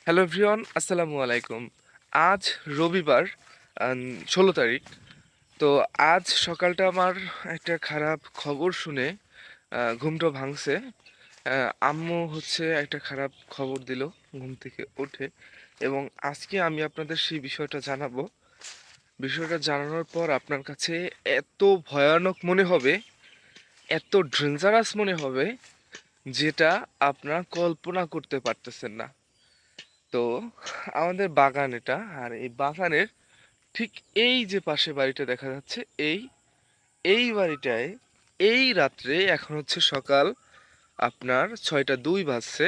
Hello everyone, আসসালামু আলাইকুম। আজ রবিবার, 16 তারিখ। তো আজ সকালটা আমার একটা খারাপ খবর শুনে ঘুমটা ভাঙছে। আম্মু হচ্ছে একটা খারাপ খবর দিল ঘুম থেকে উঠে, এবং আজকে আমি আপনাদের সেই বিষয়টা জানাবো। বিষয়টা জানানোর পর আপনার কাছে এত ভয়ানক মনে হবে, এত ডেঞ্জারাস মনে হবে, যেটা আপনারা কল্পনা করতে পারতেছেন না। তো আমাদের বাগান এটা, আর এই বাগানের ঠিক এই যে পাশে বাড়িটা দেখা যাচ্ছে, এই এই বাড়িটায় এই রাত্রে, এখন হচ্ছে সকাল আপনার 6টা 2 বাজছে।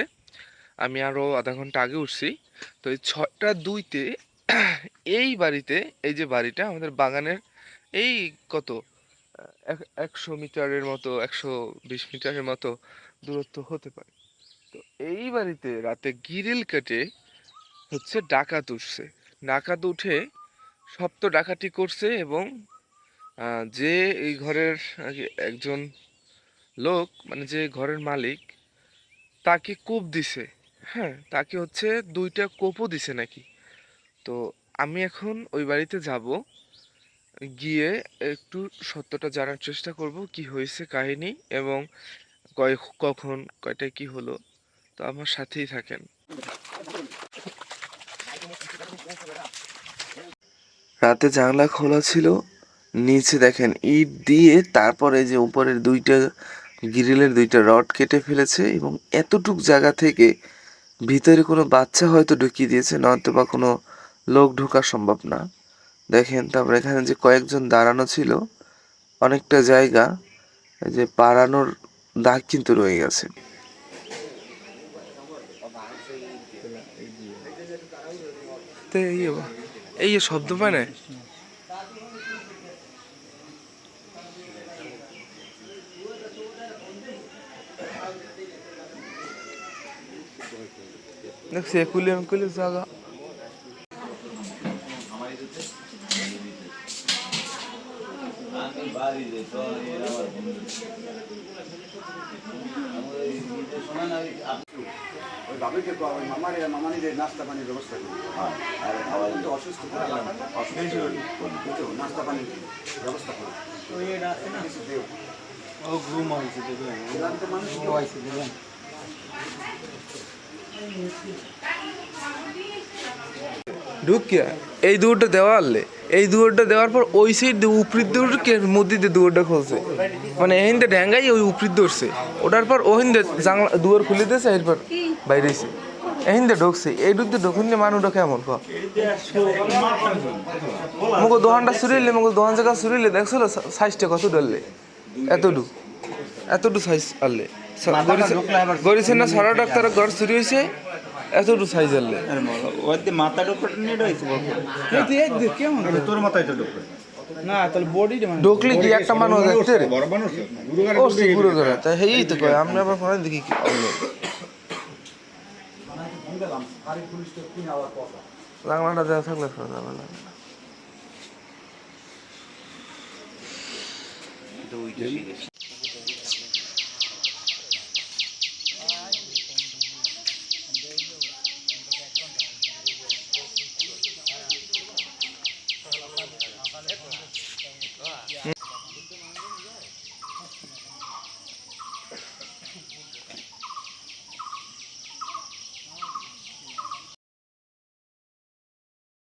আমি আরো আধা ঘন্টা আগে উঠছি। তো এই 6টা 2-তে এই বাড়িতে, এই যে বাড়িটা আমাদের বাগানের, এই কত 100 মিটারের মতো, 120 মিটারের মতো দূরত্ব হতে পারে। তো এই বাড়িতে রাতে গ্রিল কেটে হচ্ছে ডাকাত উঠছে। ডাকাত উঠে সপ্ত ডাকাতি করছে, এবং যে এই ঘরের আর কি একজন লোক, মানে যে ঘরের মালিক, তাকে কোপ দিছে। হ্যাঁ, তাকে হচ্ছে 2টা কোপও দিছে নাকি। তো আমি এখন ওই বাড়িতে যাব, গিয়ে একটু সত্যটা জানার চেষ্টা করব কি হয়েছে কাহিনী, এবং কখন কয়টায় কি হলো। তো আমার সাথেই থাকেন। রাতে জানলা খোলা ছিল, নিচে দেখেন ইট দিয়ে তারপরে যে উপরের 2টা গ্রিলের 2টা রড কেটে ফেলেছে, এবং এতটুক জায়গা থেকে ভিতরে কোনো বাচ্চা হয়তো ঢুকিয়ে দিয়েছে, নয়তো বা কোনো লোক ঢোকা সম্ভব না। দেখেন, তারপরে এখানে যে কয়েকজন দাঁড়ানো ছিল, অনেকটা জায়গা এই যে পাড়ানোর দাগ কিন্তু রয়ে গেছে। তো এই শব্দ পায় না। দেখছি একুলে একুলে জায়গা। ওই বাবুকে ওই মামানিদের নাস্তা পানির ব্যবস্থা করি। আর খাওয়া কিন্তু অসুস্থ নাস্তা পানির ব্যবস্থা করি। ও ঘুম হয়েছে মানুষ ঢুকিয়া এই দুয়ারটা দেওয়ালে, এই দুয়ারটা দেওয়ার পর ওই সাইড উপরির দুয়ারকে মধ্যে দিয়ে দুয়ারটা খুলছে, মানে এহিন্দে ঢ্যাঙ্গাই ওই উপরির ধরছে। ওটার পর ওহিন্দে জানলা দুয়ার খুলে দিয়েছে, এরপর বাইরে এসে এহিন্দে ঢুকছে। এই ঢুকতে ঢুকুন মানুষটা কেমন মুখো দোকানটা চুরিলে, মুখো দোকান জায়গা চুরিলে দেখছিল সাইজটা কত ডরলে, এতটু এতটু সাইজ আনলে গরিছেন না সারা ডাক্তার ঘর চুরি হয়েছে, এতটু সাইজ আনলে মাথা ডোকটা নিয়ে রয়েছে কেমন তোর মাথায় তো ডোকটা না তাহলে বডি ঢুকলে কি একটা মানুষ দেখতে রে বড় মানুষ গুরু করে, তাই হেই তো কয়। আমি আবার ফোনে দেখি কি লাগলাটা দেওয়া থাকলে যাবে না।